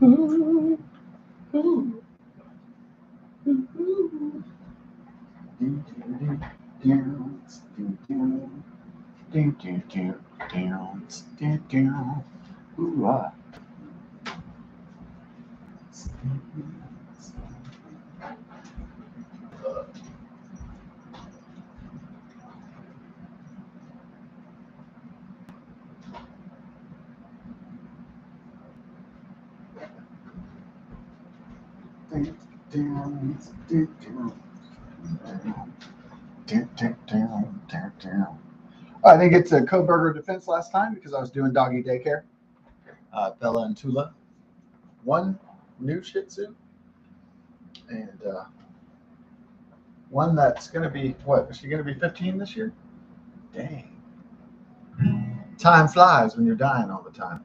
Ooh, ooh, ooh. Ooh, ah. I didn't get to Kohberger defense last time because I was doing doggy daycare. Bella and Tula. One new Shih Tzu and one that's going to be, what, is she going to be 15 this year? Dang. Time flies when you're dying all the time.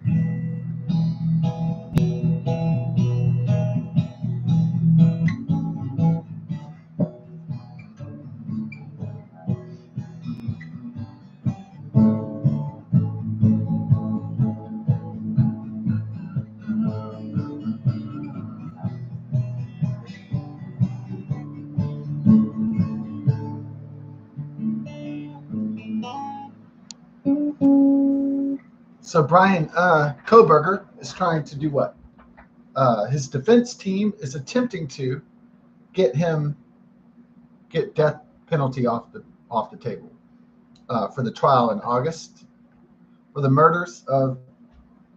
So Bryan Kohberger is trying to do what? His defense team is attempting to get death penalty off the table for the trial in August for the murders of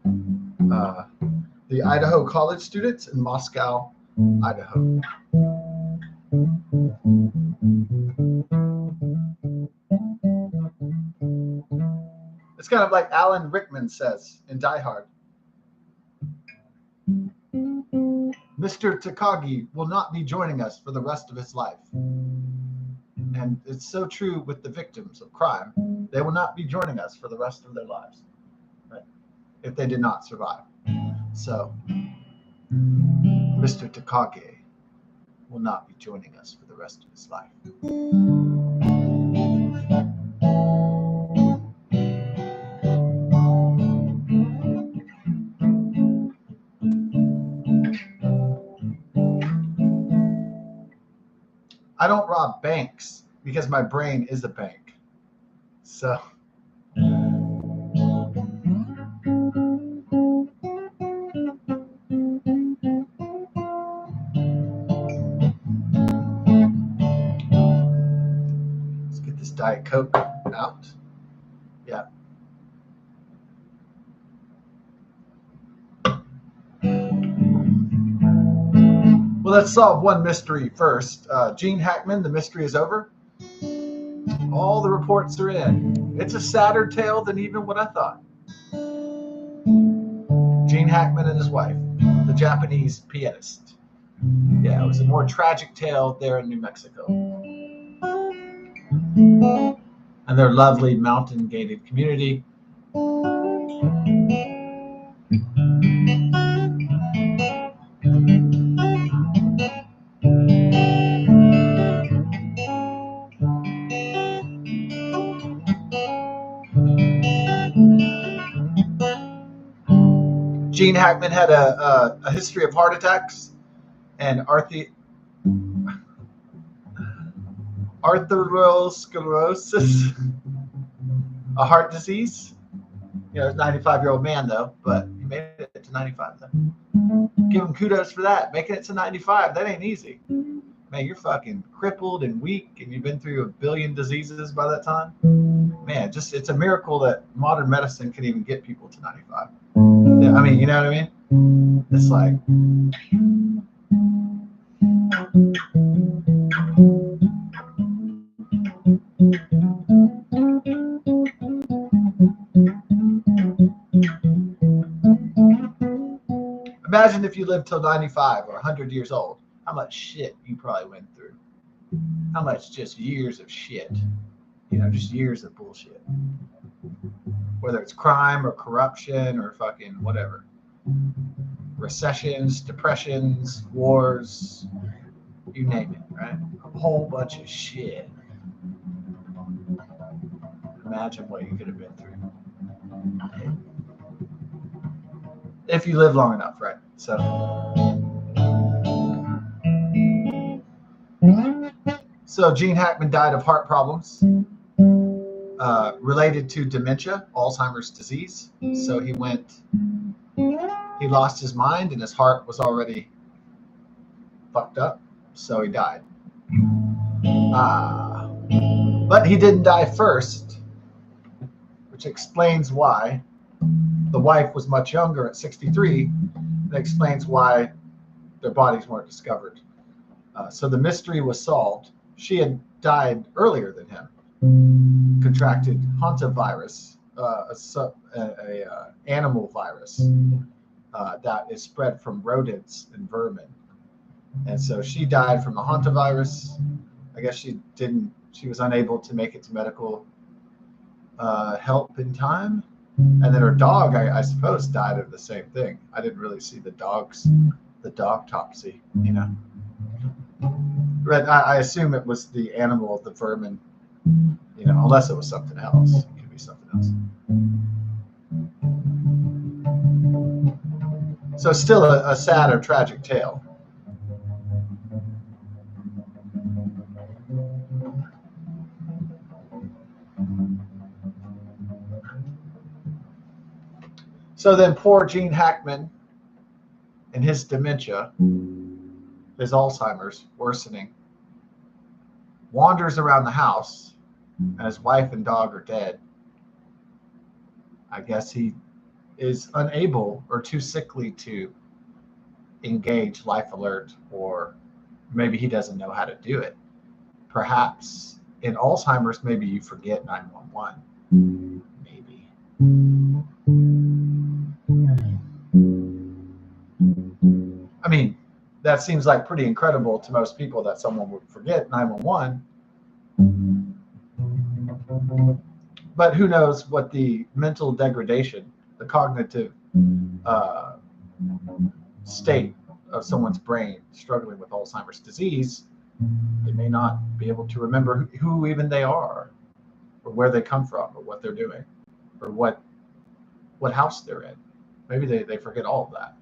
the Idaho college students in Moscow, Idaho. It's kind of like Alan Rickman says in Die Hard. Mr. Takagi will not be joining us for the rest of his life. And it's so true with the victims of crime. They will not be joining us for the rest of their lives, right? If they did not survive. So, Mr. Takagi will not be joining us for the rest of his life. I don't rob banks because my brain is a bank. So. Let's get this Diet Coke out. Yeah. Well, let's solve one mystery first. Gene Hackman, the mystery is over. All the reports are in. It's a sadder tale than even what I thought. Gene Hackman and his wife, the Japanese pianist. Yeah, it was a more tragic tale there in New Mexico. And their lovely mountain-gated community. Gene Hackman had a history of heart attacks and arteriosclerosis, a heart disease. You know, he's a 95-year-old man, though, but he made it to 95, though. Give him kudos for that. Making it to 95, that ain't easy. Man, you're fucking crippled and weak, and you've been through a billion diseases by that time. Man, it's a miracle that modern medicine can even get people to 95. Yeah, I mean, you know what I mean? It's like... Imagine if you lived till 95 or 100 years old, how much shit you probably went through. How much just years of shit. You know, just years of bullshit. Whether it's crime or corruption or fucking whatever. Recessions, depressions, wars, you name it, right? A whole bunch of shit. Imagine what you could have been through. If you live long enough, right? So Gene Hackman died of heart problems related to dementia, Alzheimer's disease. So he lost his mind and his heart was already fucked up. So he died. But he didn't die first, which explains why. The wife was much younger at 63. That explains why their bodies weren't discovered. So the mystery was solved. She had died earlier than him, contracted hantavirus, a animal virus that is spread from rodents and vermin. And so she died from the hantavirus. I guess she was unable to make it to medical help in time. And then her dog, I suppose, died of the same thing. I didn't really see the dog topsy, you know. But I assume it was the animal, the vermin, you know, unless it was something else. It could be something else. So still a sad or tragic tale. So then poor Gene Hackman and his dementia, his Alzheimer's worsening, wanders around the house, and his wife and dog are dead. I guess he is unable or too sickly to engage Life Alert, or maybe he doesn't know how to do it. Perhaps in Alzheimer's, maybe you forget 911. Maybe. I mean, that seems like pretty incredible to most people that someone would forget 911. But who knows what the mental degradation, the cognitive state of someone's brain struggling with Alzheimer's disease. They may not be able to remember who even they are, or where they come from, or what they're doing, or what house they're in. Maybe they forget all of that.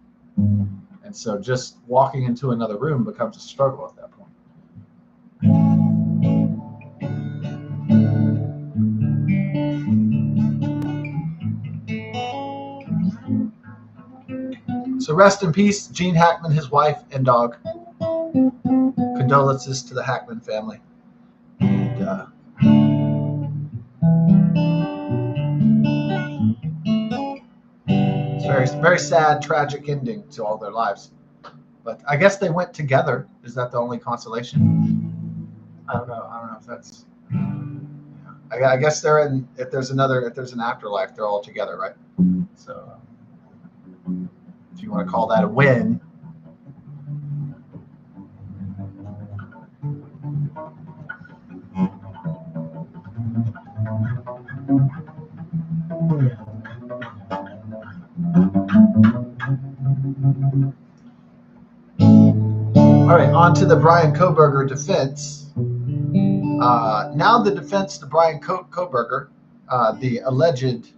And so just walking into another room becomes a struggle at that point. So rest in peace, Gene Hackman, his wife, and dog. Condolences to the Hackman family. And, it's very, very sad, tragic ending to all their lives. But I guess they went together. Is that the only consolation? I don't know if that's. I guess they're in. If there's an afterlife, they're all together, right? So, if you want to call that a win. All right, on to the Bryan Kohberger defense. Now the defense to Bryan Kohberger, the alleged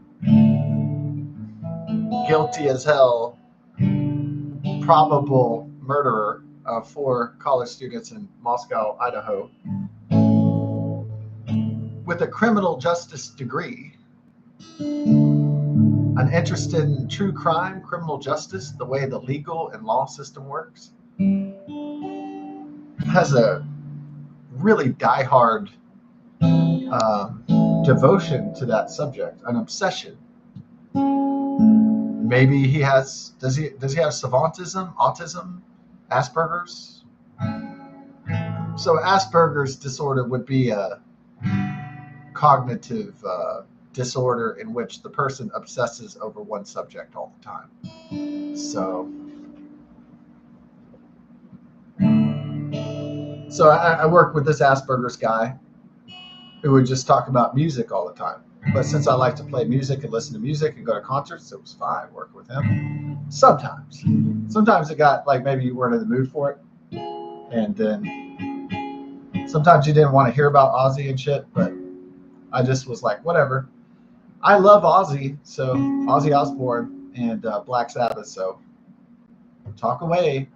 guilty as hell, probable murderer of 4 college students in Moscow, Idaho, with a criminal justice degree, an interest in true crime, criminal justice, the way the legal and law system works, has a really diehard devotion to that subject, an obsession. Maybe he has. Does he have savantism, autism, Asperger's? So Asperger's disorder would be a cognitive disorder in which the person obsesses over one subject all the time. So I work with this Asperger's guy who would just talk about music all the time. But since I like to play music and listen to music and go to concerts, it was fine working with him. Sometimes it got like maybe you weren't in the mood for it. And then sometimes you didn't want to hear about Ozzy and shit, but I just was like, whatever. I love Ozzy, so Ozzy Osbourne and Black Sabbath, so Talk away.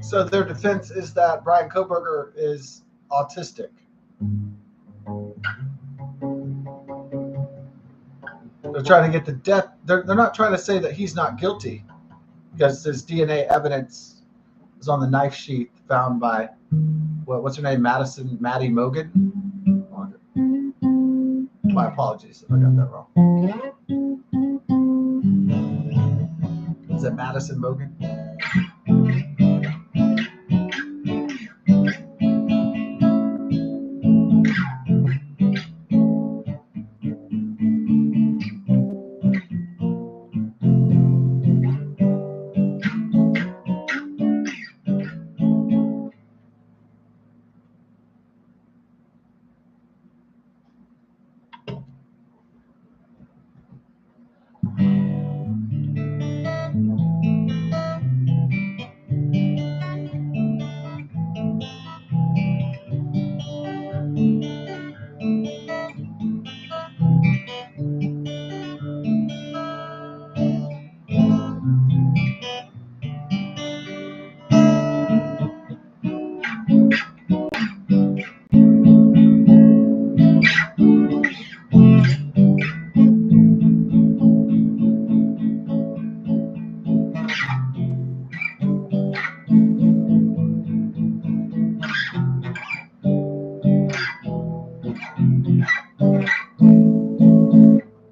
So their defense is that Bryan Kohberger is autistic. They're trying to get the death. They're not trying to say that he's not guilty because his DNA evidence is on the knife sheet found by what's her name, Maddie Mogan. My apologies if I got that wrong. Is it Madison Mogan?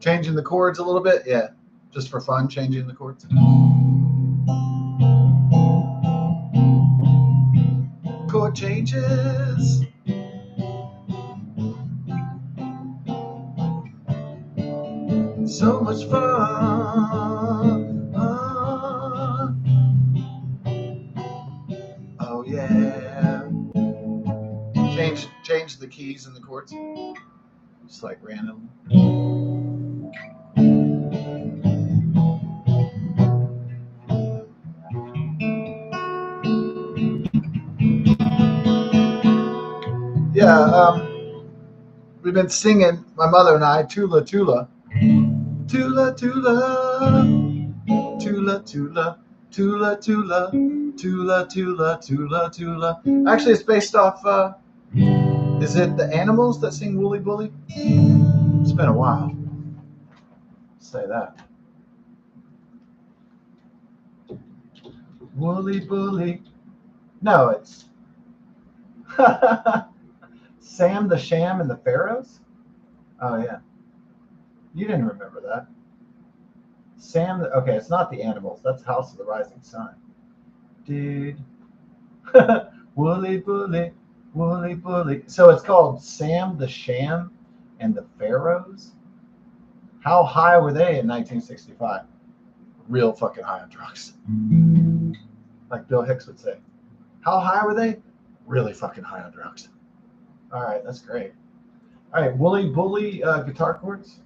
Changing the chords a little bit, yeah, just for fun, changing the chords. Chord changes. So much fun. Oh yeah. Change the keys and the chords. Just like random. Yeah, we've been singing, my mother and I, Tula Tula. Tula Tula. Tula Tula. Tula Tula. Tula Tula. Tula Tula. Actually, it's based off, is it the Animals that sing Wooly Bully? It's been a while. Say that. Wooly Bully. No, it's Sam the Sham and the Pharaohs? Oh, yeah. You didn't remember that. Sam, okay, it's not the Animals. That's House of the Rising Sun. Dude. Wooly Bully, Wooly Bully. So it's called Sam the Sham and the Pharaohs? How high were they in 1965? Real fucking high on drugs. Like Bill Hicks would say. How high were they? Really fucking high on drugs. All right, that's great. All right, Wooly Bully guitar chords.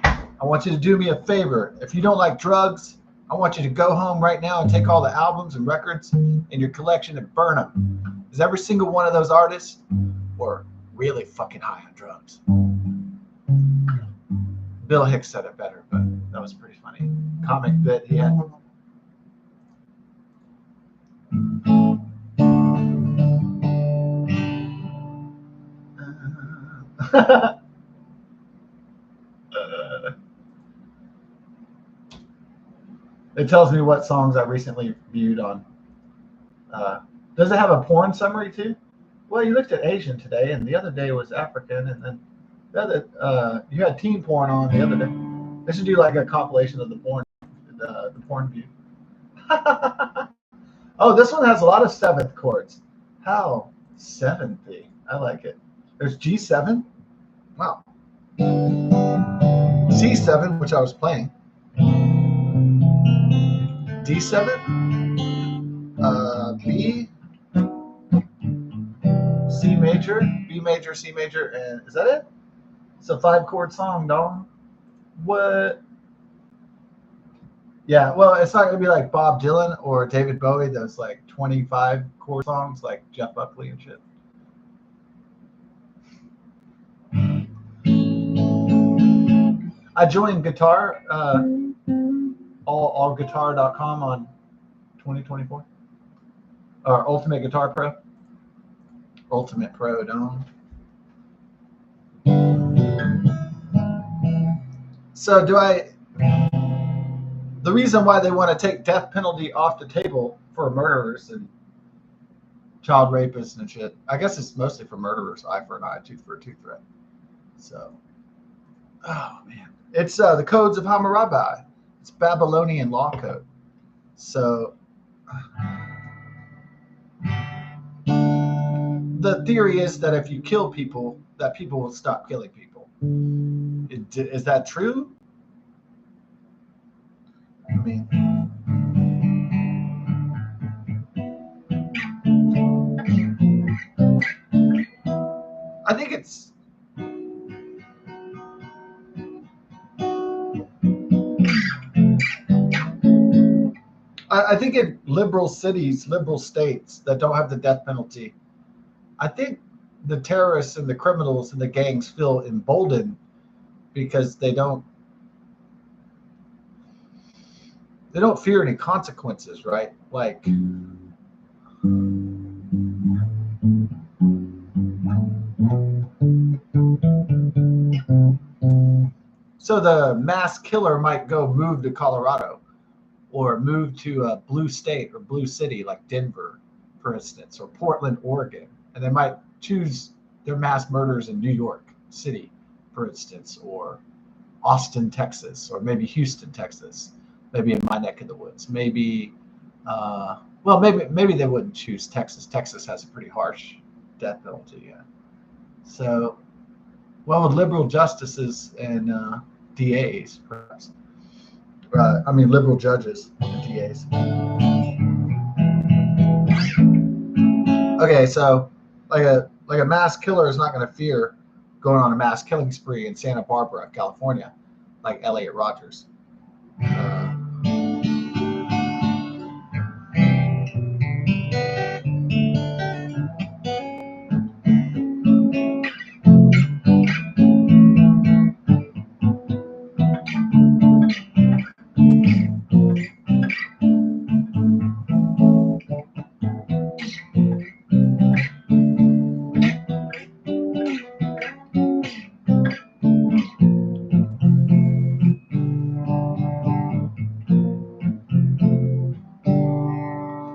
I want you to do me a favor. If you don't like drugs, I want you to go home right now and take all the albums and records in your collection and burn them. Because every single one of those artists were really fucking high on drugs. Bill Hicks said it better, but that was pretty funny. Comic bit he had. It tells me what songs I recently viewed on Does it have a porn summary too? Well, you looked at Asian today, and the other day was African, and then the other you had teen porn on the other day. They should do like a compilation of the porn view. Oh, this one has a lot of seventh chords. How seventy? I like it. There's G7. Wow. C7, which I was playing. D7. B. C major, B major, C major, and is that it? It's a 5-chord song, dog. What? Yeah, well, it's not gonna be like Bob Dylan or David Bowie, those like 25-chord songs like Jeff Buckley and shit. I joined guitar, allguitar.com on 2024, or Ultimate Guitar Pro. Ultimate Pro, don't. So the reason why they want to take death penalty off the table for murderers and child rapists and shit, I guess it's mostly for murderers, eye for an eye, tooth for a tooth, right? So, oh man, it's the codes of Hammurabi. It's Babylonian law code. So the theory is that if you kill people, that people will stop killing people. Is that true? I mean, I think it's. I think in liberal cities, liberal states that don't have the death penalty, I think the terrorists and the criminals and the gangs feel emboldened because they don't fear any consequences, right? Like so the mass killer might go move to Colorado or move to a blue state or blue city like Denver, for instance, or Portland, Oregon, and they might choose their mass murders in New York City, for instance, or Austin, Texas, or maybe Houston, Texas, maybe in my neck of the woods. Maybe, maybe they wouldn't choose Texas. Texas has a pretty harsh death penalty. Yeah. So, well, with liberal justices and DAs, perhaps. Liberal judges and DAs. Okay, so like a mass killer is not going to fear going on a mass killing spree in Santa Barbara, California, like Elliot Rodgers.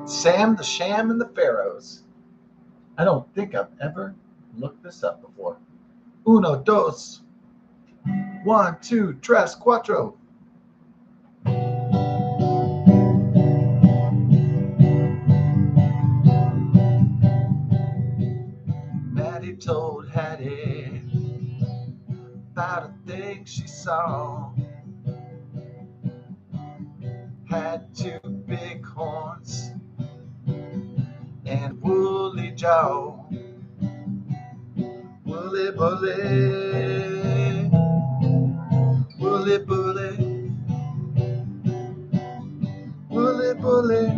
Sam the Sham and the Pharaohs. I don't think I've ever looked this up before. Uno, dos. 1, 2, 3, 4. Maddie told Hattie about a thing she saw. Had 2 big horns and woolly jaw. Woolly bully, woolly bully, woolly bully,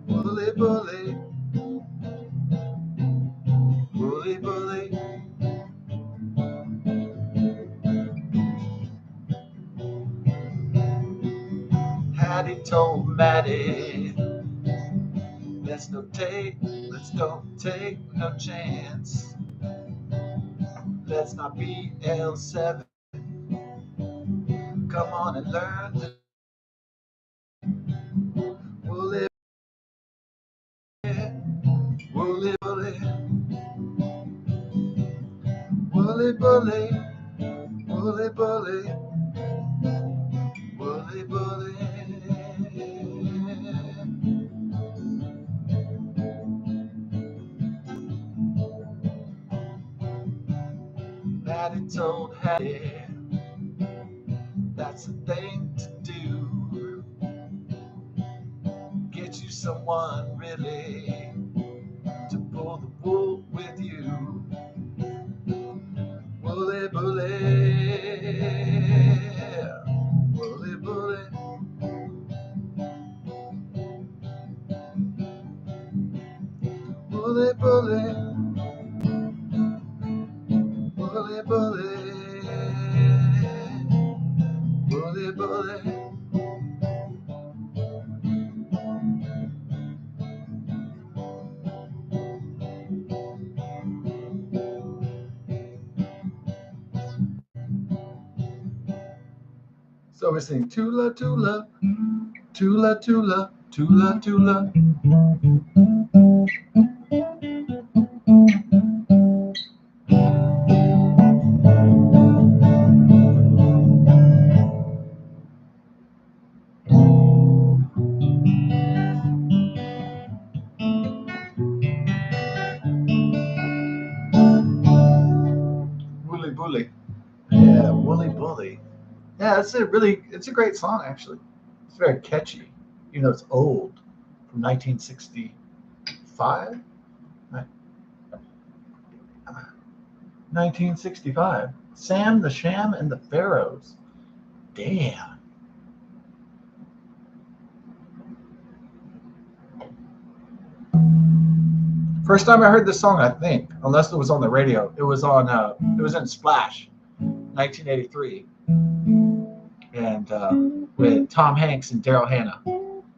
woolly bully, woolly bully. Hattie told Maddie, let's don't take no chance. Let's not be L7. Come on and learn. Woolly Bully, bully, bully, bully, bully, bully, bully, bully. Maddie told Hattie, that's the thing to do. Get you someone really to pull the wool with you. Bully, bully, bully, bully. Bully, bully, bully, bully, bully, bully. So we're singing Tula, Tula, Tula, Tula, Tula, Tula. Woolly Bully. Yeah, Woolly Bully. Yeah, it's a great song actually. It's very catchy. You know, it's old, from 1965. 1965. Sam, the Sham, and the Pharaohs. Damn. First time I heard this song, I think, unless it was on the radio, it was in Splash, 1983, and with Tom Hanks and Daryl Hannah.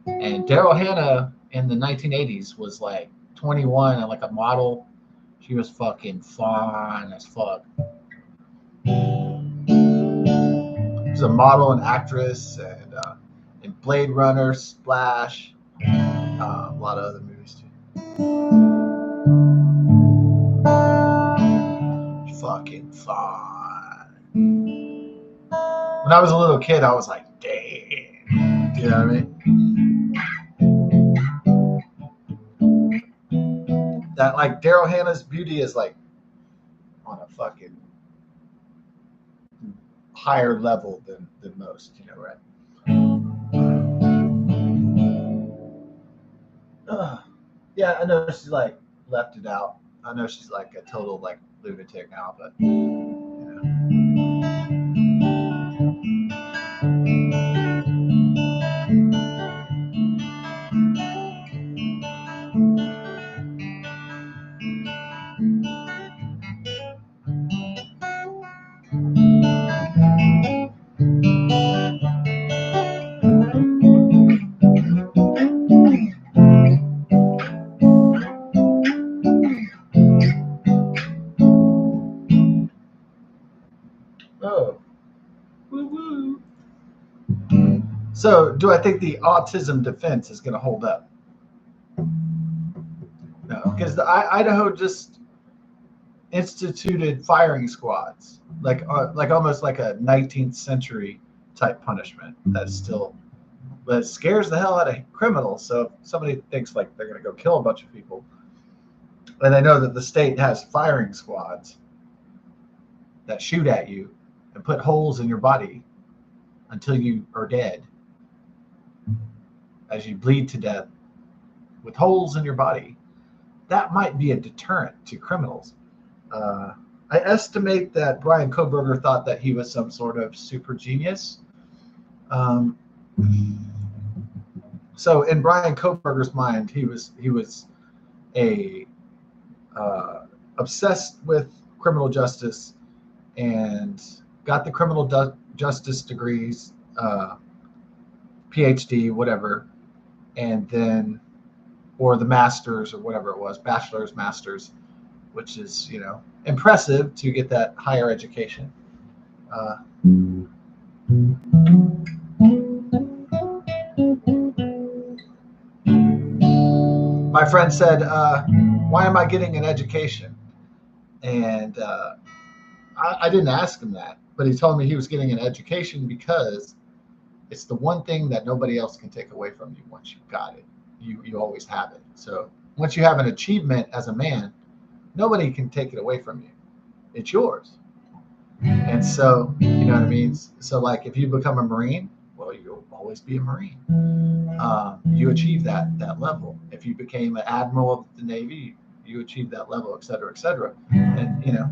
And Daryl Hannah in the 1980s was like 21 and like a model. She was fucking fine as fuck. She was a model and actress, and in Blade Runner, Splash, a lot of other movies too. Fucking fine. When I was a little kid, I was like, damn. You know what I mean? That like Daryl Hannah's beauty is like on a fucking higher level than most, you know, right? Yeah, I know she's like left it out. I know she's like a total like lunatic now, but you know. Oh. Woo woo. So, do I think the autism defense is going to hold up? No, because Idaho just instituted firing squads, like almost like a 19th century type punishment. That scares the hell out of criminals. So if somebody thinks like they're going to go kill a bunch of people, and they know that the state has firing squads that shoot at you and put holes in your body until you are dead, as you bleed to death with holes in your body, that might be a deterrent to criminals. I estimate that Bryan Kohberger thought that he was some sort of super genius. So in Bryan Kohberger's mind, he was a obsessed with criminal justice and got the criminal justice degrees, PhD, whatever, and then, or the masters or whatever it was, bachelor's, masters, which is, you know, impressive to get that higher education. My friend said, why am I getting an education? And I didn't ask him that, but he told me he was getting an education because it's the one thing that nobody else can take away from you once you've got it. You always have it. So once you have an achievement as a man, nobody can take it away from you. It's yours. And so, you know what I mean? So like if you become a Marine, well, you'll always be a Marine. You achieve that level. If you became an admiral of the Navy, you achieve that level, et cetera, et cetera. And, you know,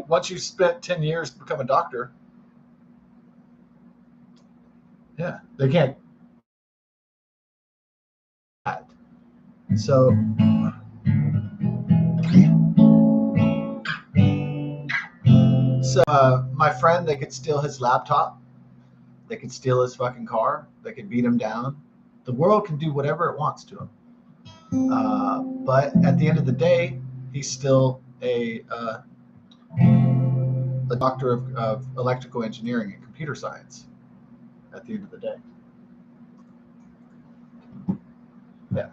once you spent 10 years to become a doctor, yeah, they can't. So my friend, they could steal his laptop. They could steal his fucking car. They could beat him down. The world can do whatever it wants to him. But at the end of the day, he's still a doctor of electrical engineering and computer science at the end of the day. Yeah.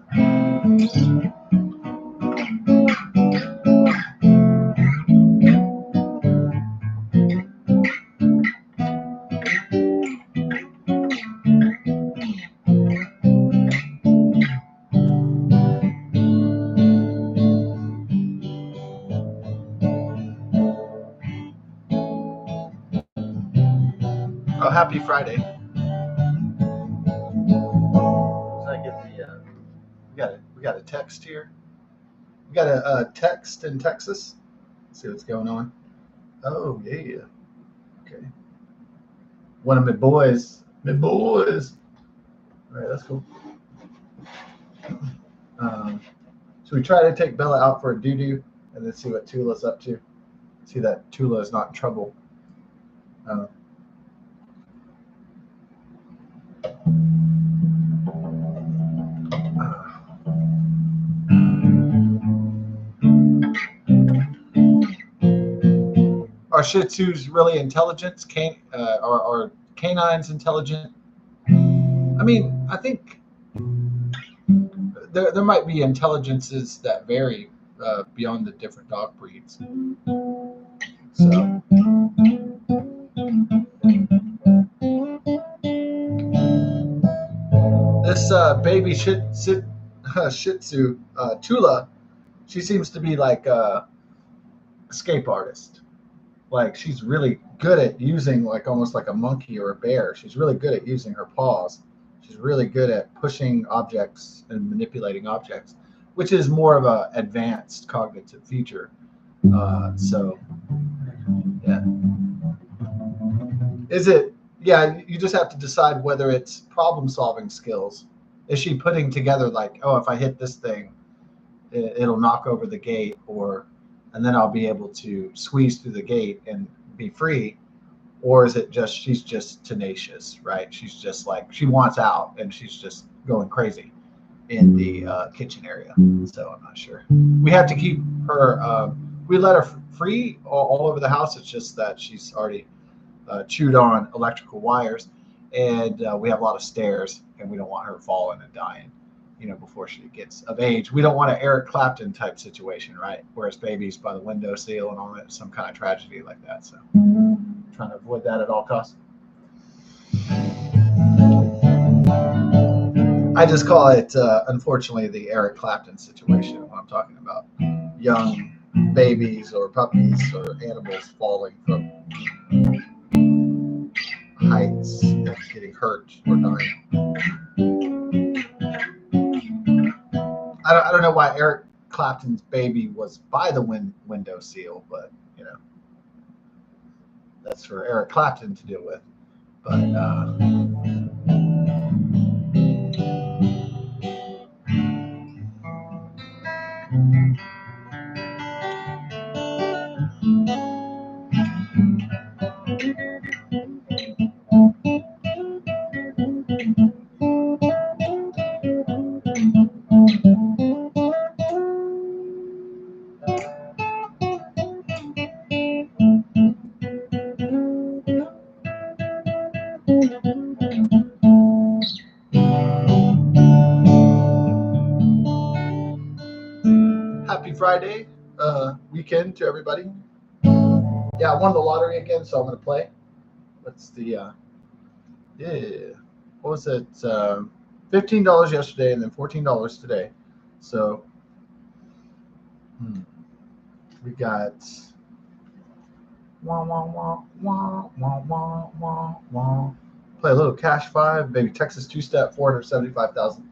Oh, happy Friday. I get the we got a text here. We got a text in Texas. Let's see what's going on. Oh yeah. Okay. One of my boys. All right, that's cool. So we try to take Bella out for a doo-doo and then see what Tula's up to. See that Tula is not in trouble. Are Shih Tzus really intelligent? Are canines intelligent? I mean, I think there might be intelligences that vary beyond the different dog breeds. So this baby Shih Tzu Tula, she seems to be like a escape artist. Like she's really good at using like almost like a monkey or a bear. She's really good at using her paws. She's really good at pushing objects and manipulating objects, which is more of a advanced cognitive feature. So yeah. Is it? Yeah, you just have to decide whether it's problem solving skills. Is she putting together like, oh, if I hit this thing, it'll knock over the gate, and then I'll be able to squeeze through the gate and be free? Or is it just she's just tenacious, right? She's just like she wants out and she's just going crazy in the kitchen area. So I'm not sure. We have to keep her. We let her free all over the house. It's just that she's already chewed on electrical wires, and we have a lot of stairs, and we don't want her falling and dying, you know, before she gets of age. We don't want an Eric Clapton type situation, right? Where it's babies by the windowsill and all that, some kind of tragedy like that. So trying to avoid that at all costs. I just call it, unfortunately, the Eric Clapton situation when I'm talking about young babies or puppies or animals falling from heights and getting hurt or dying. I don't know why Eric Clapton's baby was by the windowsill, but you know, that's for Eric Clapton to deal with. But Happy Friday weekend to everybody. Yeah, I won the lottery again, so I'm going to play. What's the, yeah, what was it? $15 yesterday and then $14 today. So we got play a little cash 5, maybe Texas two-step, 475,000.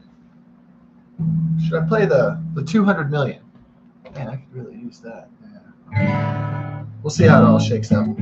Should I play the 200 million? Man, I could really use that. Yeah. We'll see how it all shakes out.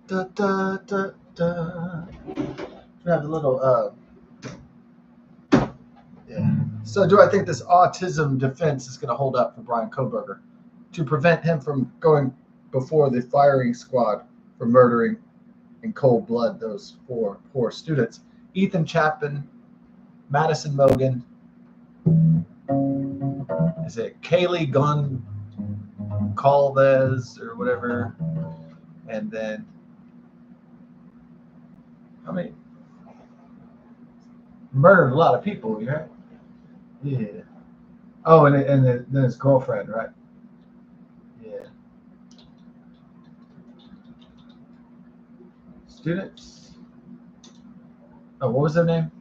Da, da, da, da. We have a little, yeah. So do I think this autism defense is going to hold up for Bryan Kohberger to prevent him from going before the firing squad for murdering in cold blood those 4 poor students? Ethan Chapman, Madison Mogan, is it Kaylee Goncalves or whatever? And then, I mean, murdered a lot of people, right? Yeah. Oh, and then his girlfriend, right? Yeah. Students. Oh, what was their name?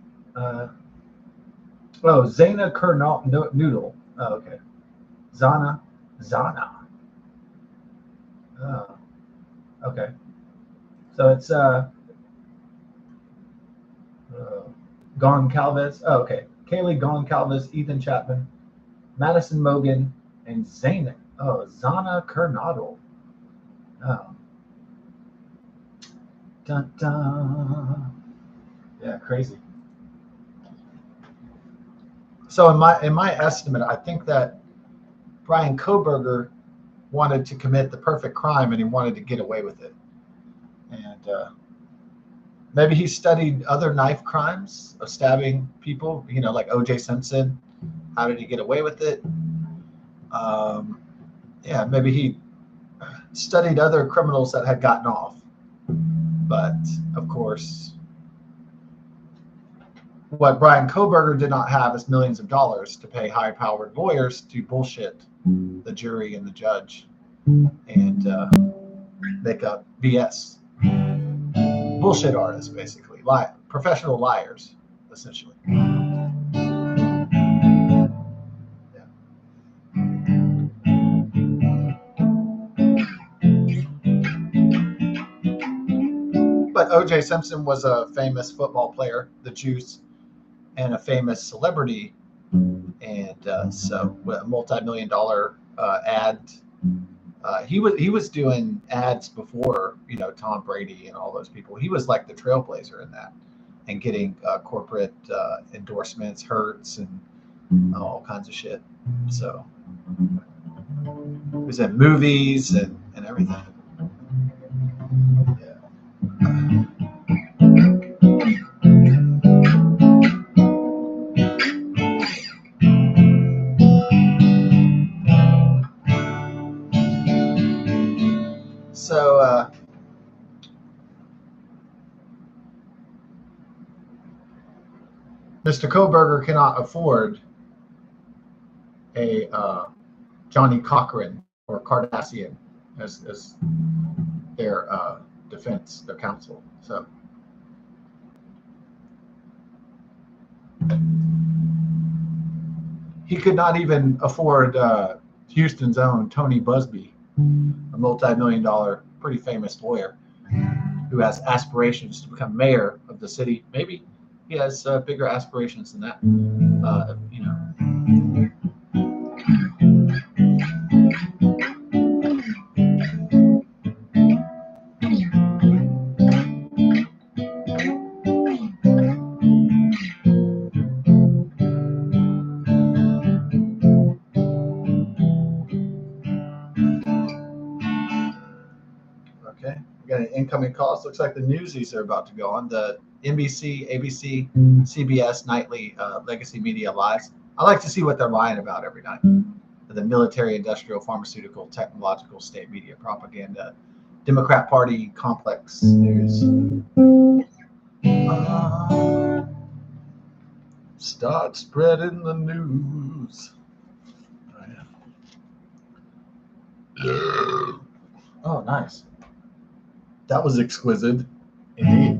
Zana Noodle. Oh, okay. Zana. Oh, okay. So it's Goncalves. Oh, okay. Kaylee Goncalves, Ethan Chapman, Madison Mogan, and Zana. Oh, Zana Kernodle. Oh. Dun, dun. Yeah, crazy. So in my estimate, I think that Bryan Kohberger wanted to commit the perfect crime and he wanted to get away with it. And maybe he studied other knife crimes of stabbing people, like O.J. Simpson. How did he get away with it? Yeah, maybe he studied other criminals that had gotten off. But, of course, what Bryan Kohberger did not have is millions of dollars to pay high-powered lawyers to bullshit the jury and the judge and make up BS. Bullshit artists, basically. Professional liars, essentially. Yeah. But O.J. Simpson was a famous football player, the Juice, and a famous celebrity, and so a multi-million-dollar ad. He was doing ads before, Tom Brady and all those people. He was like the trailblazer in that, and getting corporate endorsements, Hertz, and all kinds of shit. So he was in movies and everything. Yeah. So Mr. Kohberger cannot afford a Johnny Cochran or Cardassian as their defense, their counsel. So He could not even afford Houston's own Tony Busby, a multi-million-dollar, pretty famous lawyer who has aspirations to become mayor of the city. Maybe he has bigger aspirations than that. You know. Okay, we got an incoming calls. Looks like the Newsies are about to go on. The NBC, ABC, CBS nightly legacy media lives. I like to see what they're lying about every night. The military, industrial, pharmaceutical, technological, state media, propaganda, Democrat Party complex news. Start spreading the news. Oh, nice. That was exquisite, indeed.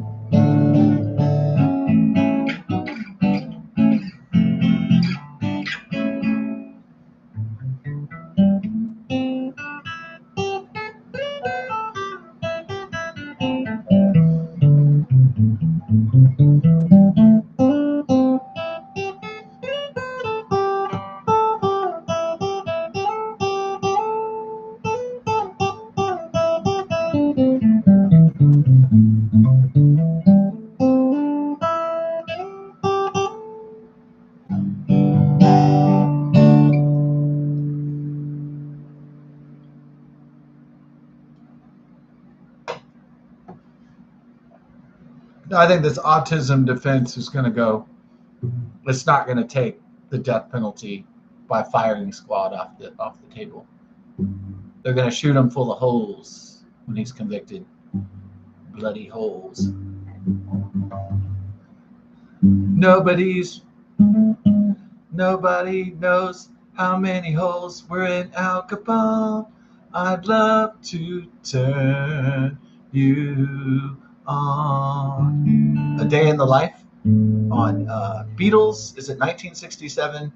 No, I think this autism defense is going to go. It's not going to take the death penalty by firing squad off the table. They're going to shoot him full of holes when he's convicted. Bloody holes. Nobody knows how many holes were in Al Capone. I'd love to turn you on. A Day in the Life on Beatles. Is it 1967?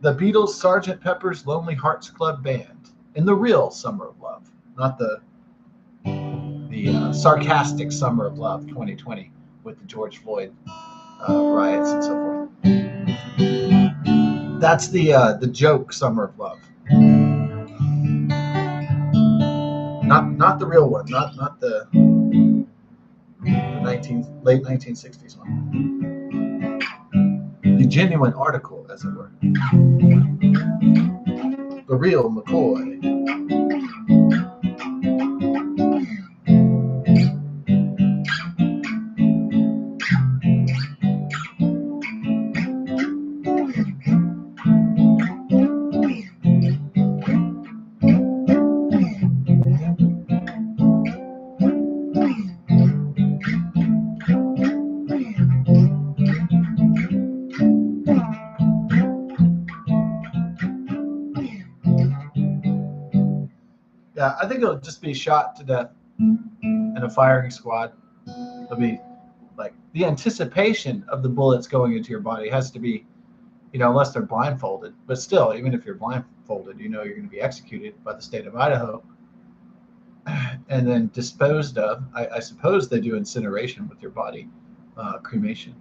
The Beatles' Sgt. Pepper's Lonely Hearts Club Band in the real Summer of Love, not the sarcastic Summer of Love 2020 with the George Floyd riots and so forth. That's the joke Summer of Love, not the real one, not the late 1960s one, the genuine article, as it were, the real McCoy. Yeah, I think it'll just be shot to death in a firing squad. It'll be like the anticipation of the bullets going into your body has to be, unless they're blindfolded. But still, even if you're blindfolded, you're going to be executed by the state of Idaho and then disposed of. I suppose they do incineration with your body, cremation.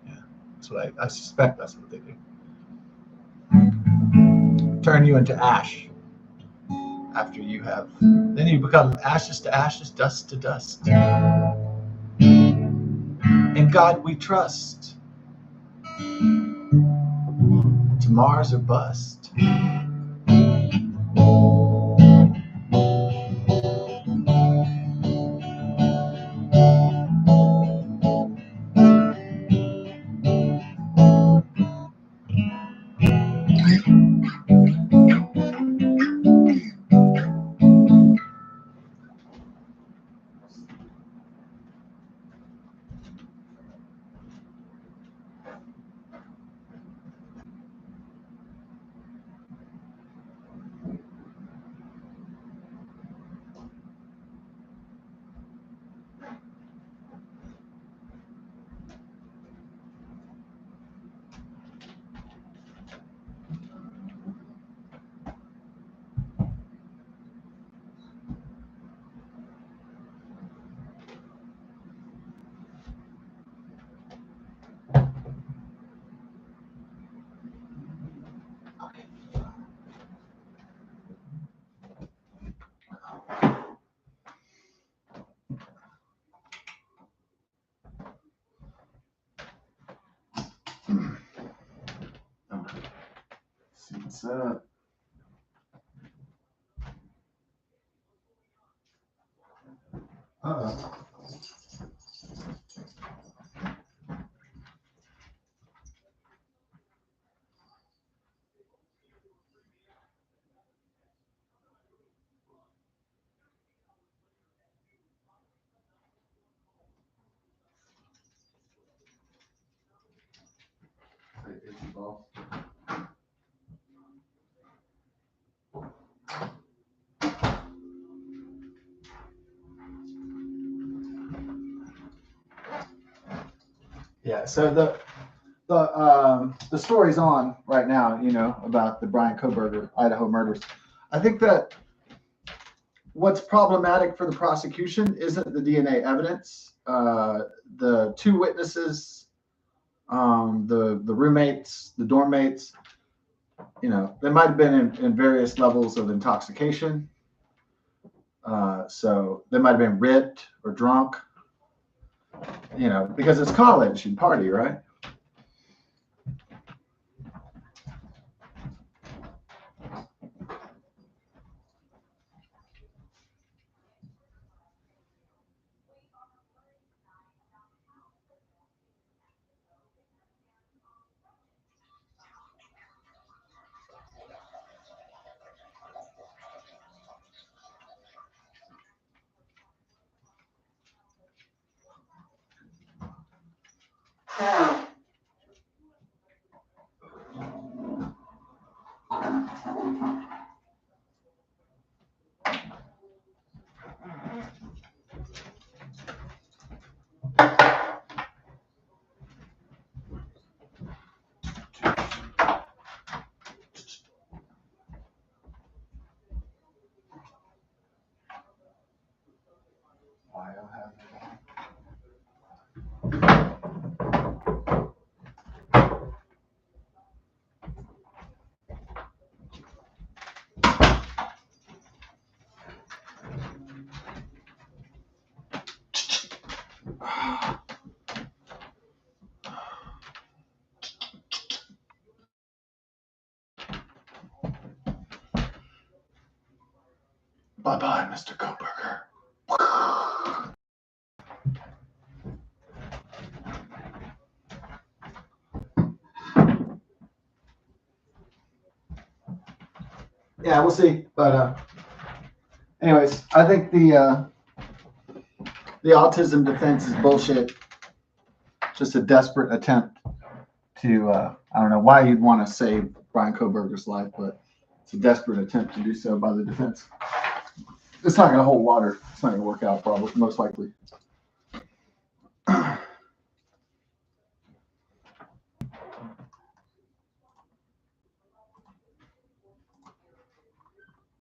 Yeah, that's what I suspect. That's what they do. Turn you into ash. After you have, then you become ashes to ashes, dust to dust. In God we trust. To Mars or bust. What's up? Yeah, so the story's on right now, you know, about the Bryan Kohberger Idaho murders. I think that what's problematic for the prosecution isn't the DNA evidence. The two witnesses, the roommates, the dorm mates, you know, they might have been in various levels of intoxication. So they might have been ripped or drunk, you know, because it's college and party, right? Bye-bye, Mr. Kohberger. Yeah, we'll see. But anyways, I think the autism defense is bullshit. Just a desperate attempt to I don't know why you'd want to save Bryan Kohberger's life, but it's a desperate attempt to do so by the defense. It's not going to hold water. It's not going to work out, probably, most likely.